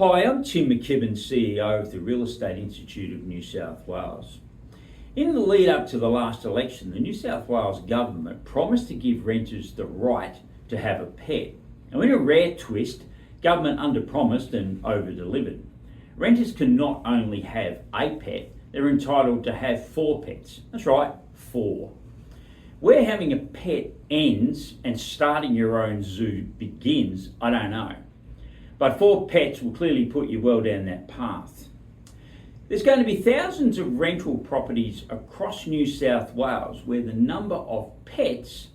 Hi, I'm Tim McKibben, CEO of the Real Estate Institute of New South Wales. In the lead up to the last election, the New South Wales government promised to give renters the right to have a pet. Now, in a rare twist, government under-promised and over-delivered. Renters can not only have a pet, they're entitled to have 4 pets. That's right, 4. Where having a pet ends and starting your own zoo begins, I don't know. But 4 pets will clearly put you well down that path. There's going to be thousands of rental properties across New South Wales where the number of pets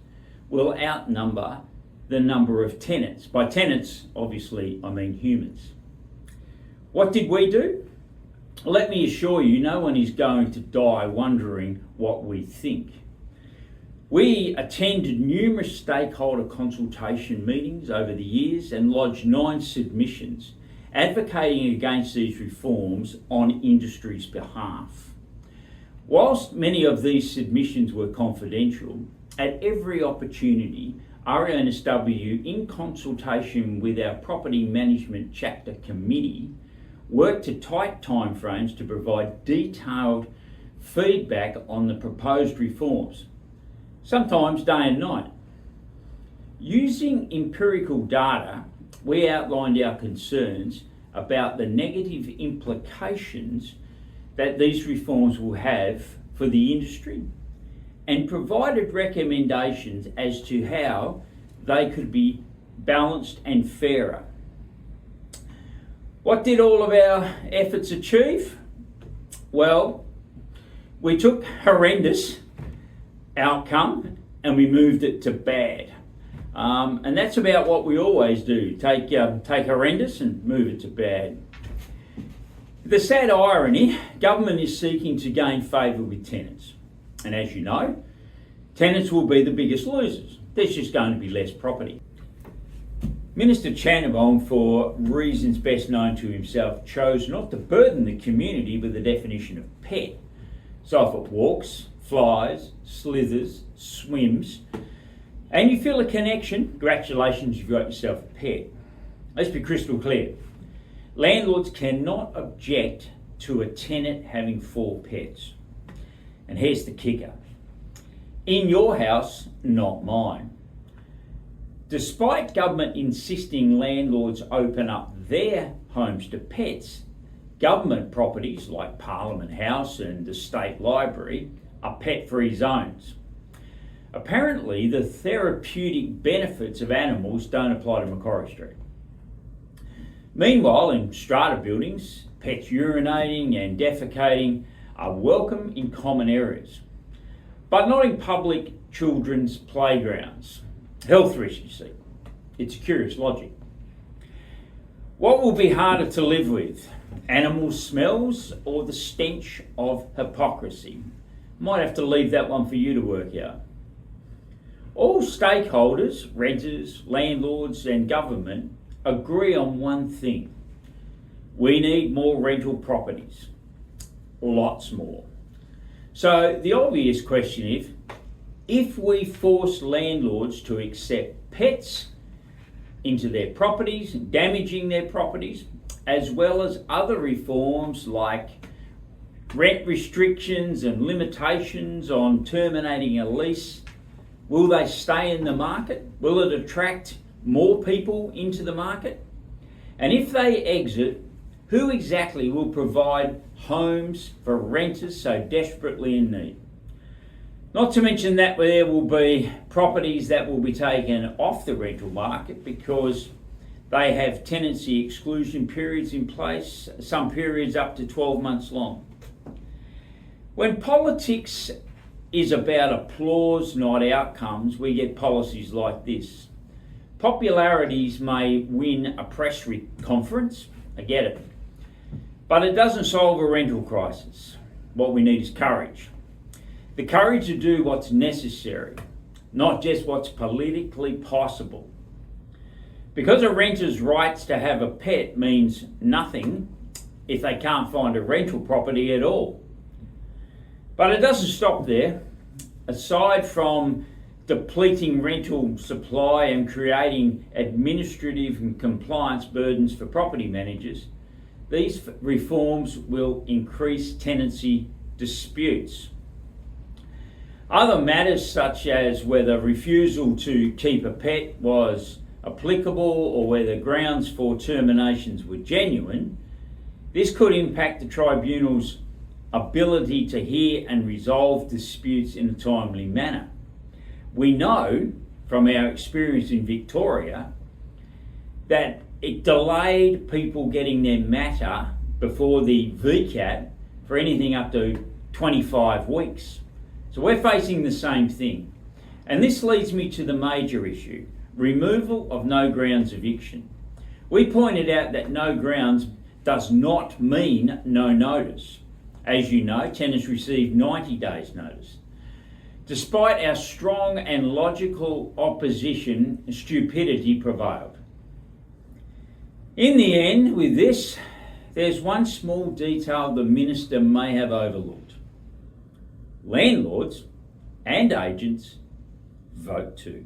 will outnumber the number of tenants. By tenants, obviously, I mean humans. What did we do? Let me assure you, no one is going to die wondering what we think. We attended numerous stakeholder consultation meetings over the years and lodged 9 submissions advocating against these reforms on industry's behalf. Whilst many of these submissions were confidential, at every opportunity, REINSW, in consultation with our Property Management Chapter Committee, worked to tight timeframes to provide detailed feedback on the proposed reforms, sometimes day and night. Using empirical data, we outlined our concerns about the negative implications that these reforms will have for the industry and provided recommendations as to how they could be balanced and fairer. What did all of our efforts achieve? Well, we took horrendous outcome and we moved it to bad. And that's about what we always do, take horrendous and move it to bad. The sad irony, government is seeking to gain favour with tenants. And as you know, tenants will be the biggest losers. There's just going to be less property. Minister Chanabong, for reasons best known to himself, chose not to burden the community with the definition of pet. So if it walks, flies, slithers, swims, and you feel a connection, congratulations, you've got yourself a pet. Let's be crystal clear. Landlords cannot object to a tenant having 4 pets. And here's the kicker. In your house, not mine. Despite government insisting landlords open up their homes to pets, government properties like Parliament House and the State Library are pet-free zones. Apparently, the therapeutic benefits of animals don't apply to Macquarie Street. Meanwhile, in strata buildings, pets urinating and defecating are welcome in common areas, but not in public children's playgrounds. Health risks, you see. It's a curious logic. What will be harder to live with? Animal smells or the stench of hypocrisy? Might have to leave that one for you to work out. All stakeholders, renters, landlords and government agree on one thing. We need more rental properties. Lots more. So the obvious question is, if we force landlords to accept pets into their properties, damaging their properties, as well as other reforms like rent restrictions and limitations on terminating a lease, will they stay in the market? Will it attract more people into the market? And if they exit, who exactly will provide homes for renters so desperately in need? Not to mention that there will be properties that will be taken off the rental market because they have tenancy exclusion periods in place, some periods up to 12 months long. When politics is about applause, not outcomes, we get policies like this. Popularities may win a press conference, I get it, but it doesn't solve a rental crisis. What we need is courage. The courage to do what's necessary, not just what's politically possible. Because a renter's rights to have a pet means nothing if they can't find a rental property at all. But it doesn't stop there. Aside from depleting rental supply and creating administrative and compliance burdens for property managers, these reforms will increase tenancy disputes. Other matters, such as whether refusal to keep a pet was applicable or whether grounds for terminations were genuine, this could impact the tribunal's ability to hear and resolve disputes in a timely manner. We know from our experience in Victoria that it delayed people getting their matter before the VCAT for anything up to 25 weeks. So we're facing the same thing. And this leads me to the major issue, removal of no grounds eviction. We pointed out that no grounds does not mean no notice. As you know, tenants receive 90 days notice. Despite our strong and logical opposition, stupidity prevailed. In the end, with this, there's one small detail the minister may have overlooked. Landlords and agents vote too.